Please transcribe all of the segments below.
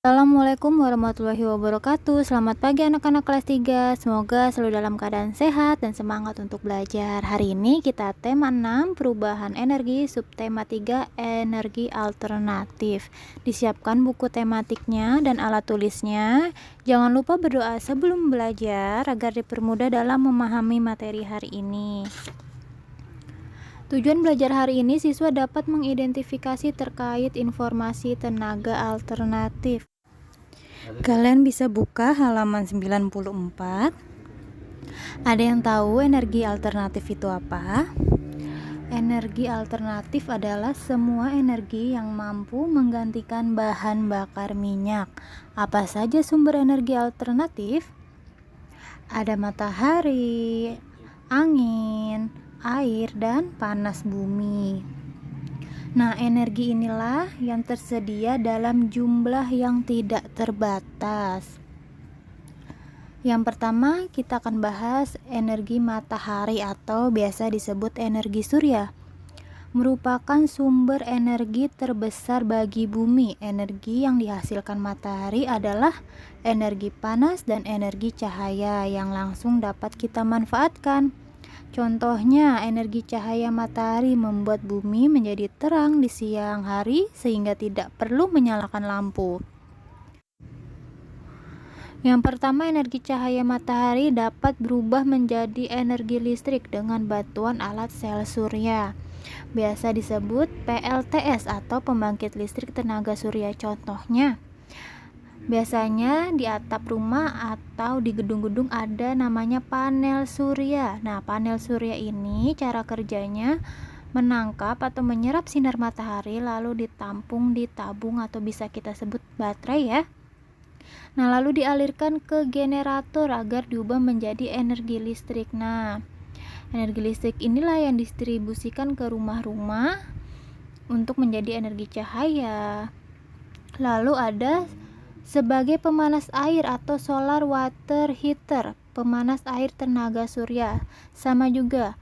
Assalamualaikum warahmatullahi wabarakatuh. Selamat pagi anak-anak kelas 3. Semoga selalu dalam keadaan sehat dan semangat untuk belajar. Hari ini kita tema 6 perubahan energi, subtema 3 energi alternatif. Disiapkan buku tematiknya dan alat tulisnya. Jangan lupa berdoa sebelum belajar agar dipermudah dalam memahami materi hari ini. Tujuan belajar hari ini, siswa dapat mengidentifikasi terkait informasi tenaga alternatif. Kalian bisa buka halaman 94. Ada yang tahu energi alternatif itu apa? Energi alternatif adalah semua energi yang mampu menggantikan bahan bakar minyak. Apa saja sumber energi alternatif? Ada matahari, angin, air, dan panas bumi. Nah, energi inilah yang tersedia dalam jumlah yang tidak terbatas. Yang pertama, kita akan bahas energi matahari atau biasa disebut energi surya. Merupakan sumber energi terbesar bagi bumi. Energi yang dihasilkan matahari adalah energi panas dan energi cahaya yang langsung dapat kita manfaatkan. Contohnya, energi cahaya matahari membuat bumi menjadi terang di siang hari sehingga tidak perlu menyalakan lampu. Yang pertama, energi cahaya matahari dapat berubah menjadi energi listrik dengan bantuan alat sel surya. Biasa disebut PLTS atau pembangkit listrik tenaga surya. Contohnya, biasanya di atap rumah atau di gedung-gedung ada namanya panel surya. Nah, panel surya ini cara kerjanya menangkap atau menyerap sinar matahari lalu ditampung di tabung atau bisa kita sebut baterai ya. Nah, lalu dialirkan ke generator agar diubah menjadi energi listrik. Nah, energi listrik inilah yang didistribusikan ke rumah-rumah untuk menjadi energi cahaya. Lalu ada sebagai pemanas air atau solar water heater, pemanas air tenaga surya. Sama juga.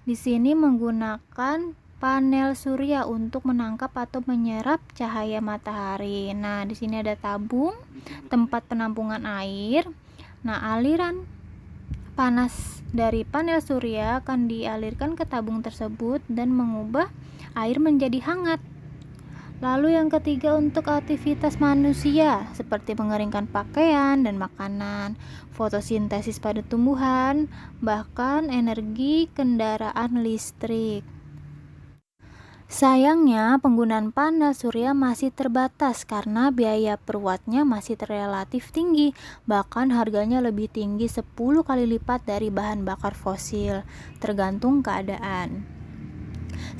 Di sini menggunakan panel surya untuk menangkap atau menyerap cahaya matahari. Nah, di sini ada tabung, tempat penampungan air. Nah, aliran panas dari panel surya akan dialirkan ke tabung tersebut dan mengubah air menjadi hangat. Lalu yang ketiga, untuk aktivitas manusia seperti mengeringkan pakaian dan makanan, fotosintesis pada tumbuhan, bahkan energi kendaraan listrik. Sayangnya, penggunaan panel surya masih terbatas karena biaya per wattnya masih relatif tinggi, bahkan harganya lebih tinggi 10 kali lipat dari bahan bakar fosil, tergantung keadaan.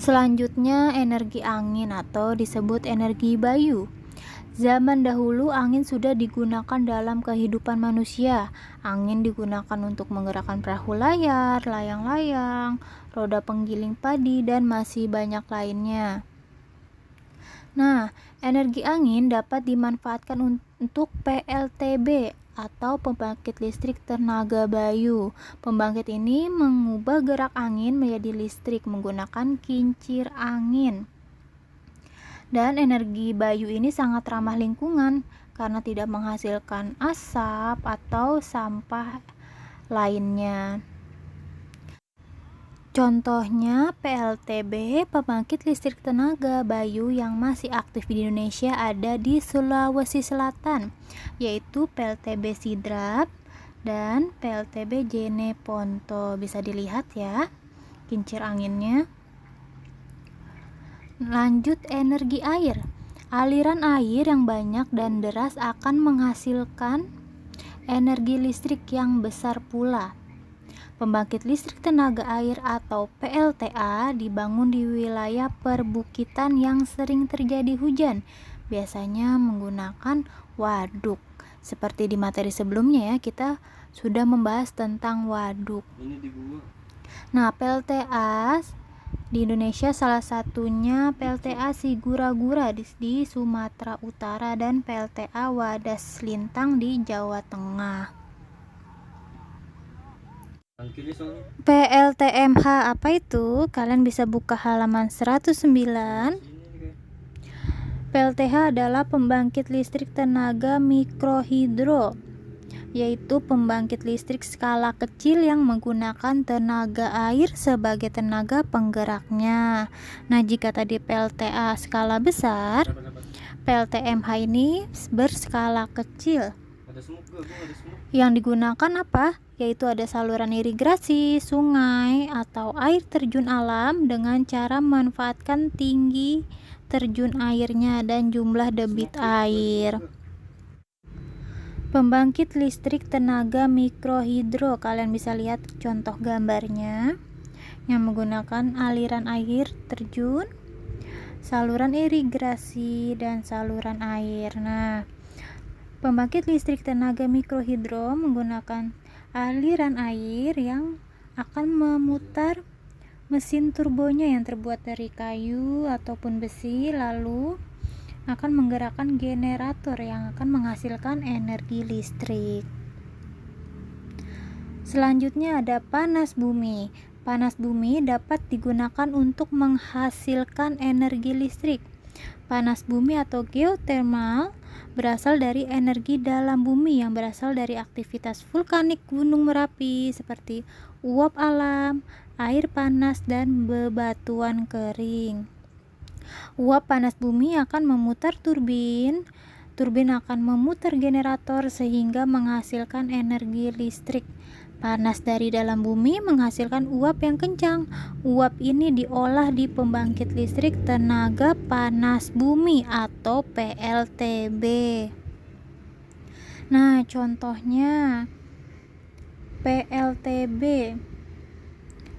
Selanjutnya, energi angin atau disebut energi bayu. Zaman dahulu angin sudah digunakan dalam kehidupan manusia. Angin digunakan untuk menggerakkan perahu layar, layang-layang, roda penggiling padi, dan masih banyak lainnya. Nah, energi angin dapat dimanfaatkan untuk PLTB atau pembangkit listrik tenaga bayu. Pembangkit ini mengubah gerak angin menjadi listrik menggunakan kincir angin. Dan energi bayu ini sangat ramah lingkungan karena tidak menghasilkan asap atau sampah lainnya. Contohnya PLTB, pembangkit listrik tenaga bayu yang masih aktif di Indonesia ada di Sulawesi Selatan, yaitu PLTB Sidrap dan PLTB Jeneponto. Bisa dilihat ya kincir anginnya. Lanjut, energi air. Aliran air yang banyak dan deras akan menghasilkan energi listrik yang besar pula. Pembangkit listrik tenaga air atau PLTA dibangun di wilayah perbukitan yang sering terjadi hujan, biasanya menggunakan waduk. Seperti di materi sebelumnya ya, kita sudah membahas tentang waduk. Nah, PLTA di Indonesia salah satunya PLTA Sigura-gura di Sumatera Utara dan PLTA Wadas Lintang di Jawa Tengah. PLTMH apa itu? Kalian bisa buka halaman 109. PLTH adalah pembangkit listrik tenaga mikrohidro, yaitu pembangkit listrik skala kecil yang menggunakan tenaga air sebagai tenaga penggeraknya. Nah, jika tadi PLTA skala besar, PLTMH ini berskala kecil. Yang digunakan apa? Yaitu ada saluran irigasi, sungai, atau air terjun alam dengan cara memanfaatkan tinggi terjun airnya dan jumlah debit air. Pembangkit listrik tenaga mikrohidro, kalian bisa lihat contoh gambarnya yang menggunakan aliran air terjun, saluran irigasi, dan saluran air. Nah, pembangkit listrik tenaga mikrohidro menggunakan aliran air yang akan memutar mesin turbonya yang terbuat dari kayu ataupun besi, lalu akan menggerakkan generator yang akan menghasilkan energi listrik. Selanjutnya ada panas bumi. Panas bumi dapat digunakan untuk menghasilkan energi listrik. Panas bumi atau geothermal berasal dari energi dalam bumi yang berasal dari aktivitas vulkanik Gunung Merapi seperti uap alam, air panas, dan bebatuan kering. Uap panas bumi akan memutar turbin. Turbin akan memutar generator sehingga menghasilkan energi listrik. Panas dari dalam bumi menghasilkan uap yang kencang. Uap ini diolah di pembangkit listrik tenaga panas bumi atau PLTB. Nah, contohnya PLTB.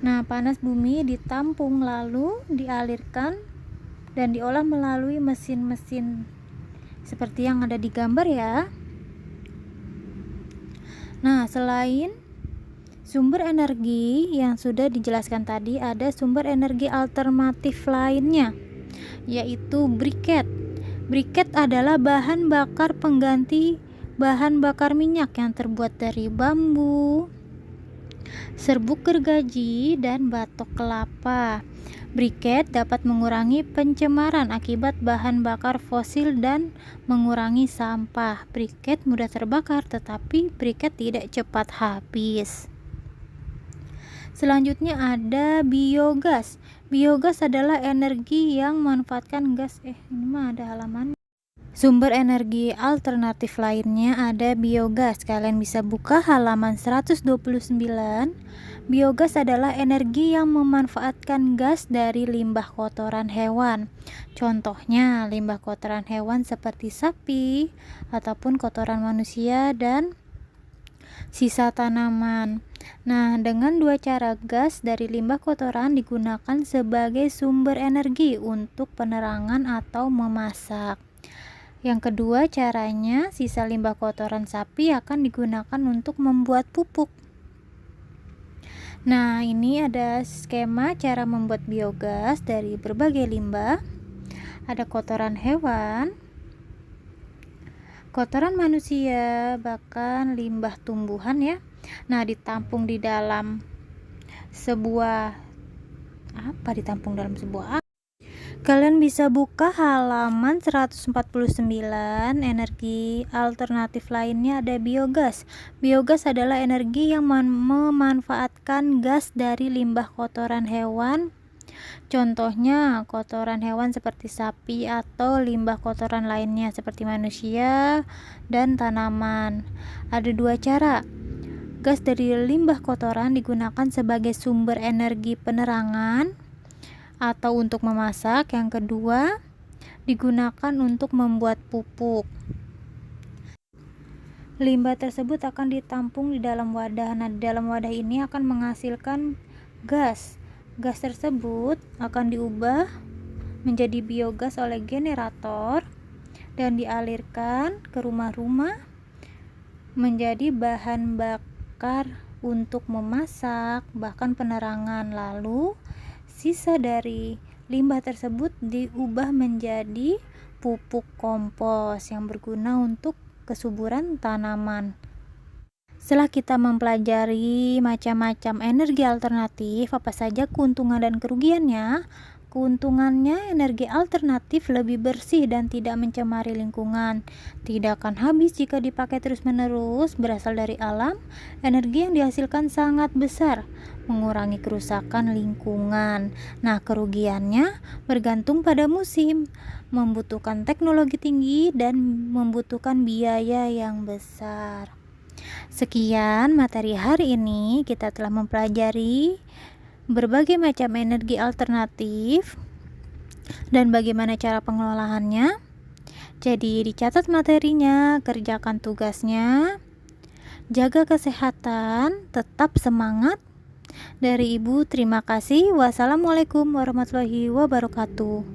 Nah, panas bumi ditampung lalu dialirkan dan diolah melalui mesin-mesin seperti yang ada di gambar ya. Nah, selain sumber energi yang sudah dijelaskan tadi, ada sumber energi alternatif lainnya, yaitu briket. Briket adalah bahan bakar pengganti bahan bakar minyak yang terbuat dari bambu, serbuk gergaji, dan batok kelapa. Briket dapat mengurangi pencemaran akibat bahan bakar fosil dan mengurangi sampah. Briket mudah terbakar, tetapi briket tidak cepat habis. Selanjutnya ada biogas. Biogas adalah energi yang memanfaatkan gas. Ini mah ada halaman. Sumber energi alternatif lainnya ada biogas. Kalian bisa buka halaman 129. Biogas adalah energi yang memanfaatkan gas dari limbah kotoran hewan. Contohnya limbah kotoran hewan seperti sapi ataupun kotoran manusia dan sisa tanaman. Nah, dengan dua cara gas dari limbah kotoran digunakan sebagai sumber energi untuk penerangan atau memasak. Yang kedua caranya, sisa limbah kotoran sapi akan digunakan untuk membuat pupuk. Nah, ini ada skema cara membuat biogas dari berbagai limbah. Ada kotoran hewan, kotoran manusia, bahkan limbah tumbuhan ya. Nah, ditampung di dalam sebuah Kalian bisa buka halaman 149. Energi alternatif lainnya ada biogas. Biogas adalah energi yang memanfaatkan gas dari limbah kotoran hewan. Contohnya kotoran hewan seperti sapi atau limbah kotoran lainnya seperti manusia dan tanaman. Ada dua cara. Gas dari limbah kotoran digunakan sebagai sumber energi penerangan atau untuk memasak. Yang kedua, digunakan untuk membuat pupuk. Limbah tersebut akan ditampung di dalam wadah. Nah, di dalam wadah ini akan menghasilkan gas. Gas tersebut akan diubah menjadi biogas oleh generator dan dialirkan ke rumah-rumah menjadi bahan bakar untuk memasak, bahkan penerangan. Lalu sisa dari limbah tersebut diubah menjadi pupuk kompos yang berguna untuk kesuburan tanaman. Setelah kita mempelajari macam-macam energi alternatif, apa saja keuntungan dan kerugiannya, Keuntungannya, energi alternatif lebih bersih dan tidak mencemari lingkungan. Tidak akan habis jika dipakai terus-menerus, berasal dari alam. Energi yang dihasilkan sangat besar, mengurangi kerusakan lingkungan. Nah, kerugiannya bergantung pada musim, membutuhkan teknologi tinggi dan membutuhkan biaya yang besar. Sekian materi hari ini, kita telah mempelajari berbagai macam energi alternatif dan bagaimana cara pengelolaannya. Jadi dicatat materinya, kerjakan tugasnya, jaga kesehatan, tetap semangat. Dari Ibu, terima kasih. Wassalamualaikum warahmatullahi wabarakatuh.